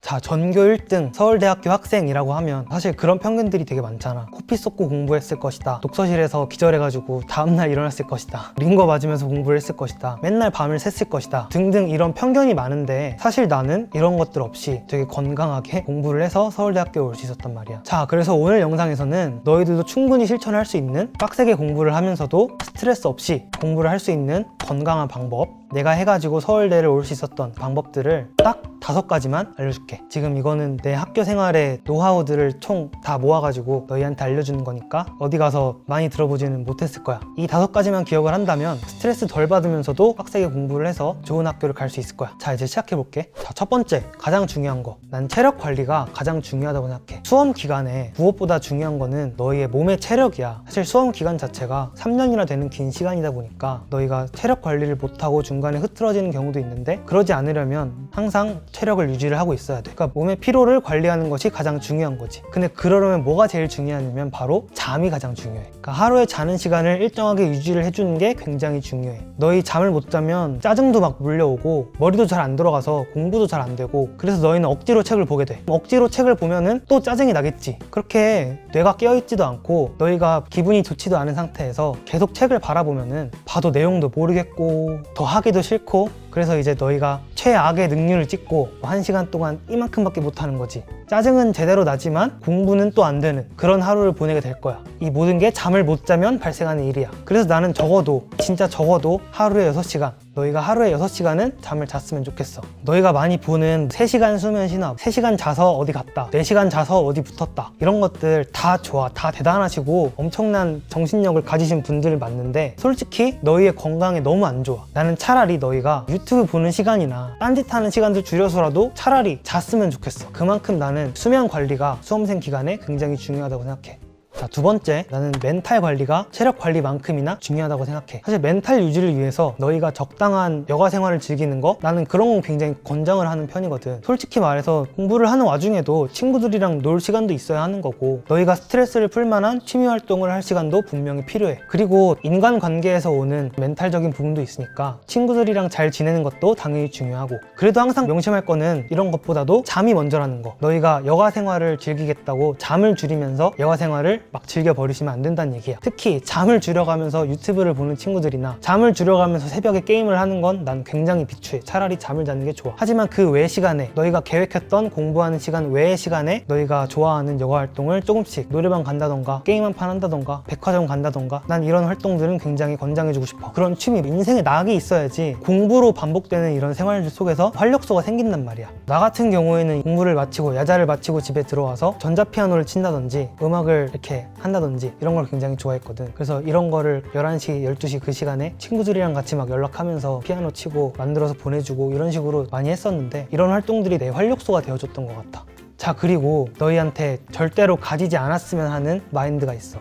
자, 전교 1등 서울대학교 학생이라고 하면 사실 그런 편견들이 되게 많잖아. 코피 쏟고 공부했을 것이다, 독서실에서 기절해가지고 다음날 일어났을 것이다, 링거 맞으면서 공부를 했을 것이다, 맨날 밤을 샜을 것이다 등등 이런 편견이 많은데, 사실 나는 이런 것들 없이 되게 건강하게 공부를 해서 서울대학교에 올 수 있었단 말이야. 자, 그래서 오늘 영상에서는 너희들도 충분히 실천할 수 있는, 빡세게 공부를 하면서도 스트레스 없이 공부를 할 수 있는 건강한 방법, 내가 해가지고 서울대를 올 수 있었던 방법들을 딱 5가지만 알려줄게. 지금 이거는 내 학교 생활의 노하우들을 총 다 모아가지고 너희한테 알려주는 거니까 어디 가서 많이 들어보지는 못했을 거야. 이 5가지만 기억을 한다면 스트레스 덜 받으면서도 빡세게 공부를 해서 좋은 학교를 갈 수 있을 거야. 자, 이제 시작해볼게. 자, 첫 번째, 가장 중요한 거. 난 체력 관리가 가장 중요하다고 생각해. 수험 기간에 무엇보다 중요한 거는 너희의 몸의 체력이야. 사실 수험 기간 자체가 3년이나 되는 긴 시간이다 보니까 너희가 체력 관리를 못하고 중간에 흐트러지는 경우도 있는데, 그러지 않으려면 항상 체력을 유지를 하고 있어야 돼. 그러니까 몸의 피로를 관리하는 것이 가장 중요한 거지. 근데 그러려면 뭐가 제일 중요하냐면 바로 잠이 가장 중요해. 그러니까 하루에 자는 시간을 일정하게 유지를 해주는 게 굉장히 중요해. 너희 잠을 못 자면 짜증도 막 물려오고 머리도 잘 안 돌아가서 공부도 잘 안 되고, 그래서 너희는 억지로 책을 보게 돼. 억지로 책을 보면은 또 짜증이 나겠지. 그렇게 뇌가 깨어있지도 않고 너희가 기분이 좋지도 않은 상태에서 계속 책을 바라보면은 봐도 내용도 모르겠고 더 하기도 싫고, 그래서 이제 너희가 최악의 능률을 찍고 1시간 동안 이만큼밖에 못하는 거지. 짜증은 제대로 나지만 공부는 또 안 되는 그런 하루를 보내게 될 거야. 이 모든 게 잠을 못 자면 발생하는 일이야. 그래서 나는 적어도, 진짜 적어도 하루에 6시간, 너희가 하루에 6시간은 잠을 잤으면 좋겠어. 너희가 많이 보는 3시간 수면 신압, 3시간 자서 어디 갔다, 4시간 자서 어디 붙었다, 이런 것들 다 좋아, 다 대단하시고 엄청난 정신력을 가지신 분들 맞는데, 솔직히 너희의 건강에 너무 안 좋아. 나는 차라리 너희가 유튜브 보는 시간이나 딴짓 하는 시간들 줄여서라도 차라리 잤으면 좋겠어. 그만큼 나는 수면 관리가 수험생 기간에 굉장히 중요하다고 생각해. 자, 두 번째, 나는 멘탈 관리가 체력 관리만큼이나 중요하다고 생각해. 사실 멘탈 유지를 위해서 너희가 적당한 여가 생활을 즐기는 거, 나는 그런 건 굉장히 권장을 하는 편이거든. 솔직히 말해서 공부를 하는 와중에도 친구들이랑 놀 시간도 있어야 하는 거고, 너희가 스트레스를 풀 만한 취미 활동을 할 시간도 분명히 필요해. 그리고 인간관계에서 오는 멘탈적인 부분도 있으니까 친구들이랑 잘 지내는 것도 당연히 중요하고, 그래도 항상 명심할 거는 이런 것보다도 잠이 먼저라는 거. 너희가 여가 생활을 즐기겠다고 잠을 줄이면서 여가 생활을 막 즐겨버리시면 안 된다는 얘기야. 특히 잠을 줄여가면서 유튜브를 보는 친구들이나 잠을 줄여가면서 새벽에 게임을 하는 건 난 굉장히 비추해. 차라리 잠을 자는 게 좋아. 하지만 그 외 시간에, 너희가 계획했던 공부하는 시간 외의 시간에 너희가 좋아하는 여가 활동을 조금씩, 노래방 간다던가 게임 한 판 한다던가 백화점 간다던가, 난 이런 활동들은 굉장히 권장해주고 싶어. 그런 취미, 인생에 낙이 있어야지 공부로 반복되는 이런 생활들 속에서 활력소가 생긴단 말이야. 나 같은 경우에는 공부를 마치고 야자를 마치고 집에 들어와서 전자피아노를 친다든지 음악을 이렇게 한다든지 이런 걸 굉장히 좋아했거든. 그래서 이런 거를 11시, 12시 그 시간에 친구들이랑 같이 막 연락하면서 피아노 치고 만들어서 보내주고 이런 식으로 많이 했었는데, 이런 활동들이 내 활력소가 되어줬던 것 같아. 자, 그리고 너희한테 절대로 가지지 않았으면 하는 마인드가 있어.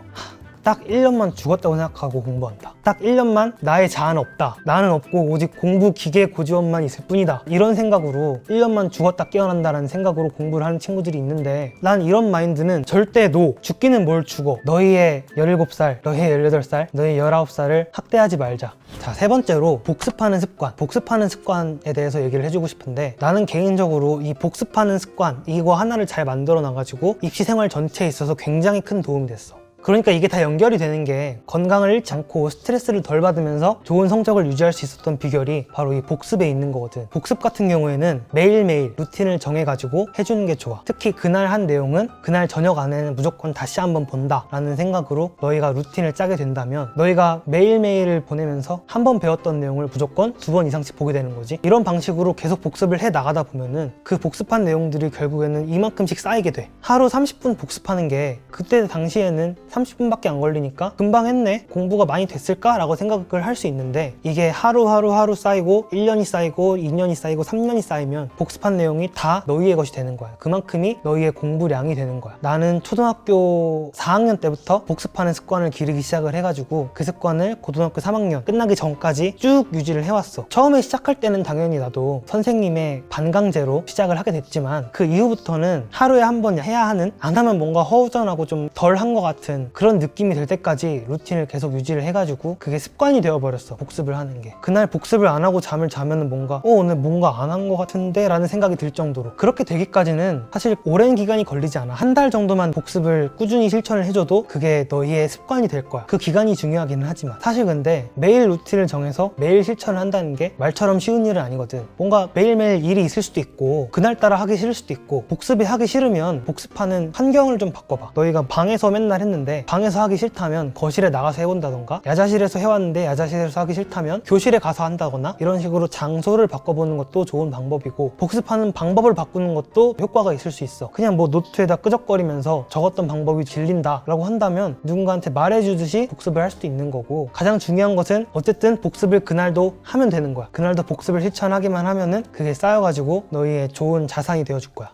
딱 1년만 죽었다고 생각하고 공부한다. 딱 1년만 나의 자아는 없다, 나는 없고 오직 공부 기계 고지원만 있을 뿐이다, 이런 생각으로 1년만 죽었다 깨어난다라는 생각으로 공부를 하는 친구들이 있는데, 난 이런 마인드는 절대 노. 죽기는 뭘 죽어. 너희의 17살, 너희의 18살, 너희의 19살을 학대하지 말자. 자, 세 번째로 복습하는 습관. 복습하는 습관에 대해서 얘기를 해주고 싶은데, 나는 개인적으로 이 복습하는 습관, 이거 하나를 잘 만들어 놔가지고 입시 생활 전체에 있어서 굉장히 큰 도움이 됐어. 그러니까 이게 다 연결이 되는 게, 건강을 잃지 않고 스트레스를 덜 받으면서 좋은 성적을 유지할 수 있었던 비결이 바로 이 복습에 있는 거거든. 복습 같은 경우에는 매일매일 루틴을 정해가지고 해주는 게 좋아. 특히 그날 한 내용은 그날 저녁 안에는 무조건 다시 한번 본다 라는 생각으로 너희가 루틴을 짜게 된다면, 너희가 매일매일을 보내면서 한 번 배웠던 내용을 무조건 2번 이상씩 보게 되는 거지. 이런 방식으로 계속 복습을 해 나가다 보면은 그 복습한 내용들이 결국에는 이만큼씩 쌓이게 돼. 하루 30분 복습하는 게 그때 당시에는 30분밖에 안 걸리니까 금방 했네, 공부가 많이 됐을까? 라고 생각을 할 수 있는데, 이게 하루 쌓이고 1년이 쌓이고 2년이 쌓이고 3년이 쌓이면 복습한 내용이 다 너희의 것이 되는 거야. 그만큼이 너희의 공부량이 되는 거야. 나는 초등학교 4학년 때부터 복습하는 습관을 기르기 시작을 해가지고 그 습관을 고등학교 3학년 끝나기 전까지 쭉 유지를 해왔어. 처음에 시작할 때는 당연히 나도 선생님의 반강제로 시작을 하게 됐지만, 그 이후부터는 하루에 한 번 해야 하는, 안 하면 뭔가 허우전하고 좀 덜 한 것 같은 나는 그런 느낌이 될 때까지 루틴을 계속 유지를 해가지고 그게 습관이 되어버렸어. 복습을 하는 게. 그날 복습을 안 하고 잠을 자면 뭔가 오늘 뭔가 안 한 것 같은데 라는 생각이 들 정도로. 그렇게 되기까지는 사실 오랜 기간이 걸리지 않아. 한 달 정도만 복습을 꾸준히 실천을 해줘도 그게 너희의 습관이 될 거야. 그 기간이 중요하기는 하지만 사실 근데 매일 루틴을 정해서 매일 실천을 한다는 게 말처럼 쉬운 일은 아니거든. 뭔가 매일매일 일이 있을 수도 있고 그날따라 하기 싫을 수도 있고, 복습이 하기 싫으면 복습하는 환경을 좀 바꿔봐. 너희가 방에서 맨날 했는데 방에서 하기 싫다면 거실에 나가서 해본다던가, 야자실에서 해왔는데 야자실에서 하기 싫다면 교실에 가서 한다거나, 이런 식으로 장소를 바꿔보는 것도 좋은 방법이고, 복습하는 방법을 바꾸는 것도 효과가 있을 수 있어. 그냥 뭐 노트에다 끄적거리면서 적었던 방법이 질린다 라고 한다면 누군가한테 말해주듯이 복습을 할 수도 있는 거고, 가장 중요한 것은 어쨌든 복습을 그날도 하면 되는 거야. 그날도 복습을 실천하기만 하면은 그게 쌓여가지고 너희의 좋은 자산이 되어줄 거야.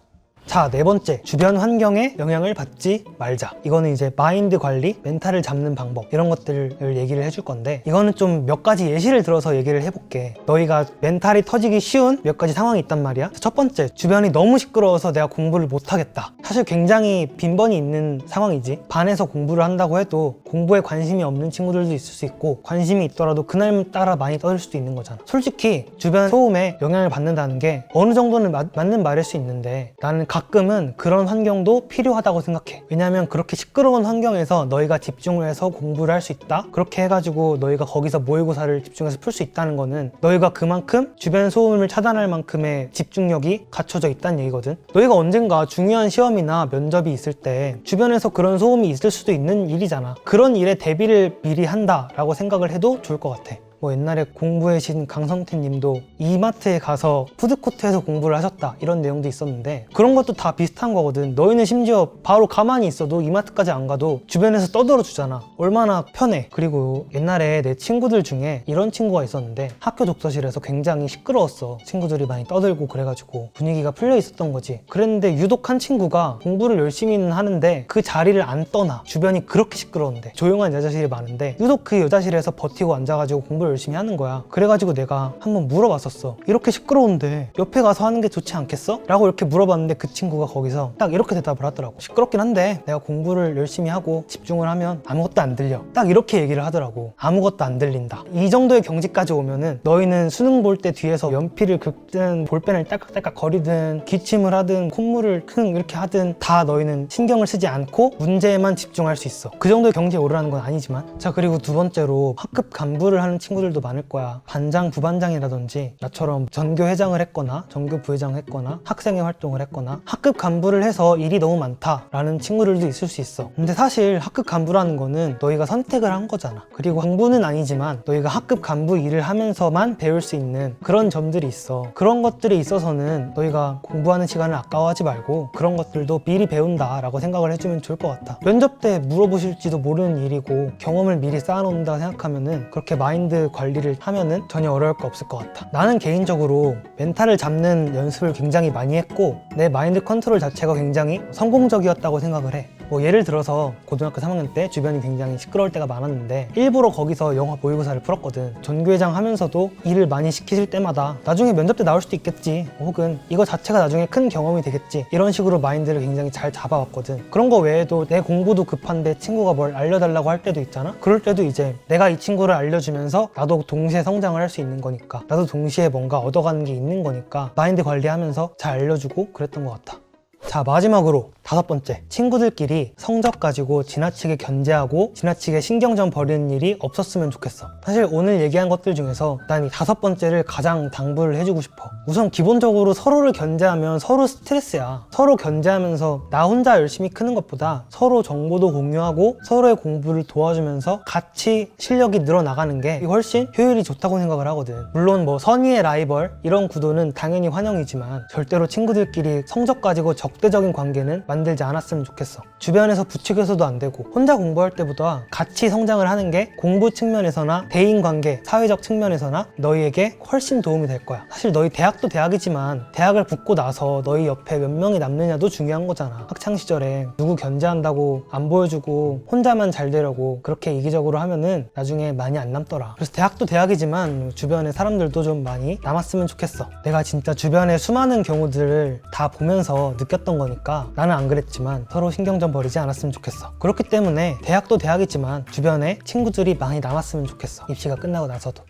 자, 네 번째, 주변 환경에 영향을 받지 말자. 이거는 이제 마인드 관리, 멘탈을 잡는 방법, 이런 것들을 얘기를 해줄 건데, 이거는 좀 몇 가지 예시를 들어서 얘기를 해볼게. 너희가 멘탈이 터지기 쉬운 몇 가지 상황이 있단 말이야. 첫 번째, 주변이 너무 시끄러워서 내가 공부를 못하겠다. 사실 굉장히 빈번히 있는 상황이지. 반에서 공부를 한다고 해도 공부에 관심이 없는 친구들도 있을 수 있고, 관심이 있더라도 그날 따라 많이 떠들 수도 있는 거잖아. 솔직히 주변 소음에 영향을 받는다는 게 어느 정도는 맞는 말일 수 있는데, 나는 가끔은 그런 환경도 필요하다고 생각해. 왜냐면 그렇게 시끄러운 환경에서 너희가 집중을 해서 공부를 할 수 있다? 그렇게 해가지고 너희가 거기서 모의고사를 집중해서 풀 수 있다는 거는 너희가 그만큼 주변 소음을 차단할 만큼의 집중력이 갖춰져 있다는 얘기거든. 너희가 언젠가 중요한 시험이나 면접이 있을 때 주변에서 그런 소음이 있을 수도 있는 일이잖아. 그런 일에 대비를 미리 한다라고 생각을 해도 좋을 것 같아. 뭐 옛날에 공부의 신 강성태 님도 이마트에 가서 푸드코트에서 공부를 하셨다, 이런 내용도 있었는데, 그런 것도 다 비슷한 거거든. 너희는 심지어 바로 가만히 있어도 이마트까지 안 가도 주변에서 떠들어 주잖아. 얼마나 편해. 그리고 옛날에 내 친구들 중에 이런 친구가 있었는데, 학교 독서실에서 굉장히 시끄러웠어. 친구들이 많이 떠들고 그래가지고 분위기가 풀려 있었던 거지. 그랬는데 유독 한 친구가 공부를 열심히는 하는데 그 자리를 안 떠나. 주변이 그렇게 시끄러운데, 조용한 여자실이 많은데 유독 그 여자실에서 버티고 앉아가지고 공부를 열심히 하는 거야. 그래가지고 내가 한번 물어봤었어. 이렇게 시끄러운데 옆에 가서 하는 게 좋지 않겠어? 라고 이렇게 물어봤는데 그 친구가 거기서 딱 이렇게 대답을 하더라고. 시끄럽긴 한데 내가 공부를 열심히 하고 집중을 하면 아무것도 안 들려. 딱 이렇게 얘기를 하더라고. 아무것도 안 들린다. 이 정도의 경지까지 오면은 너희는 수능 볼 때 뒤에서 연필을 긁든 볼펜을 딸깍딸깍 거리든 기침을 하든 콧물을 킁 이렇게 하든 다 너희는 신경을 쓰지 않고 문제에만 집중할 수 있어. 그 정도의 경지에 오르라는 건 아니지만. 자, 그리고 두 번째로 학급 간부를 하는 친구들도 많을 거야. 반장, 부반장이라든지 나처럼 전교회장을 했거나 전교 부회장을 했거나 학생회 활동을 했거나 학급 간부를 해서 일이 너무 많다라는 친구들도 있을 수 있어. 근데 사실 학급 간부라는 거는 너희가 선택을 한 거잖아. 그리고 공부는 아니지만 너희가 학급 간부 일을 하면서만 배울 수 있는 그런 점들이 있어. 그런 것들에 있어서는 너희가 공부하는 시간을 아까워하지 말고 그런 것들도 미리 배운다라고 생각을 해주면 좋을 것 같아. 면접 때 물어보실지도 모르는 일이고 경험을 미리 쌓아놓는다 생각하면은 그렇게 마인드 관리를 하면은 전혀 어려울 거 없을 것 같아. 나는 개인적으로 멘탈을 잡는 연습을 굉장히 많이 했고 내 마인드 컨트롤 자체가 굉장히 성공적이었다고 생각을 해. 뭐 예를 들어서 고등학교 3학년 때 주변이 굉장히 시끄러울 때가 많았는데 일부러 거기서 영어 모의고사를 풀었거든. 전교회장 하면서도 일을 많이 시키실 때마다 나중에 면접 때 나올 수도 있겠지, 혹은 이거 자체가 나중에 큰 경험이 되겠지, 이런 식으로 마인드를 굉장히 잘 잡아왔거든. 그런 거 외에도 내 공부도 급한데 친구가 뭘 알려달라고 할 때도 있잖아. 그럴 때도 이제 내가 이 친구를 알려주면서 나도 동시에 성장을 할 수 있는 거니까, 나도 동시에 뭔가 얻어가는 게 있는 거니까 마인드 관리하면서 잘 알려주고 그랬던 것 같아. 자, 마지막으로 다섯 번째, 친구들끼리 성적 가지고 지나치게 견제하고 지나치게 신경전 버리는 일이 없었으면 좋겠어. 사실 오늘 얘기한 것들 중에서 난 이 다섯 번째를 가장 당부를 해주고 싶어. 우선 기본적으로 서로를 견제하면 서로 스트레스야. 서로 견제하면서 나 혼자 열심히 크는 것보다 서로 정보도 공유하고 서로의 공부를 도와주면서 같이 실력이 늘어나가는 게 훨씬 효율이 좋다고 생각을 하거든. 물론 뭐 선의의 라이벌 이런 구도는 당연히 환영이지만 절대로 친구들끼리 성적 가지고 적대적인 관계는 만들지 않았으면 좋겠어. 주변에서 부추겨서도 안 되고 혼자 공부할 때보다 같이 성장을 하는 게 공부 측면에서나 대인관계, 사회적 측면에서나 너희에게 훨씬 도움이 될 거야. 사실 너희 대학도 대학이지만 대학을 붙고 나서 너희 옆에 몇 명이 남느냐도 중요한 거잖아. 학창시절에 누구 견제한다고 안 보여주고 혼자만 잘 되려고 그렇게 이기적으로 하면은 나중에 많이 안 남더라. 그래서 대학도 대학이지만 주변에 사람들도 좀 많이 남았으면 좋겠어. 내가 진짜 주변의 수많은 경우들을 다 보면서 느꼈던 힘들었던 거니까 나는 안 그랬지만 서로 신경 좀 버리지 않았으면 좋겠어. 그렇기 때문에 대학도 대학이지만 주변에 친구들이 많이 남았으면 좋겠어. 입시가 끝나고 나서도.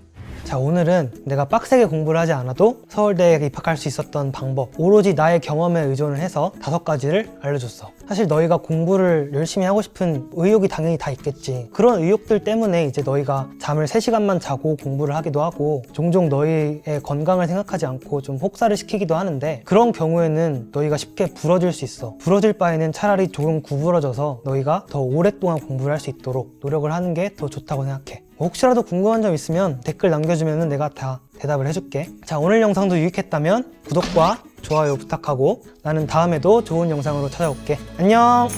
자, 오늘은 내가 빡세게 공부를 하지 않아도 서울대에 입학할 수 있었던 방법, 오로지 나의 경험에 의존을 해서 5가지를 알려줬어. 사실 너희가 공부를 열심히 하고 싶은 의욕이 당연히 다 있겠지. 그런 의욕들 때문에 이제 너희가 잠을 3시간만 자고 공부를 하기도 하고 종종 너희의 건강을 생각하지 않고 좀 혹사를 시키기도 하는데, 그런 경우에는 너희가 쉽게 부러질 수 있어. 부러질 바에는 차라리 조금 구부러져서 너희가 더 오랫동안 공부를 할 수 있도록 노력을 하는 게 더 좋다고 생각해. 혹시라도 궁금한 점 있으면 댓글 남겨주면 내가 다 대답을 해줄게. 자, 오늘 영상도 유익했다면 구독과 좋아요 부탁하고 나는 다음에도 좋은 영상으로 찾아올게. 안녕.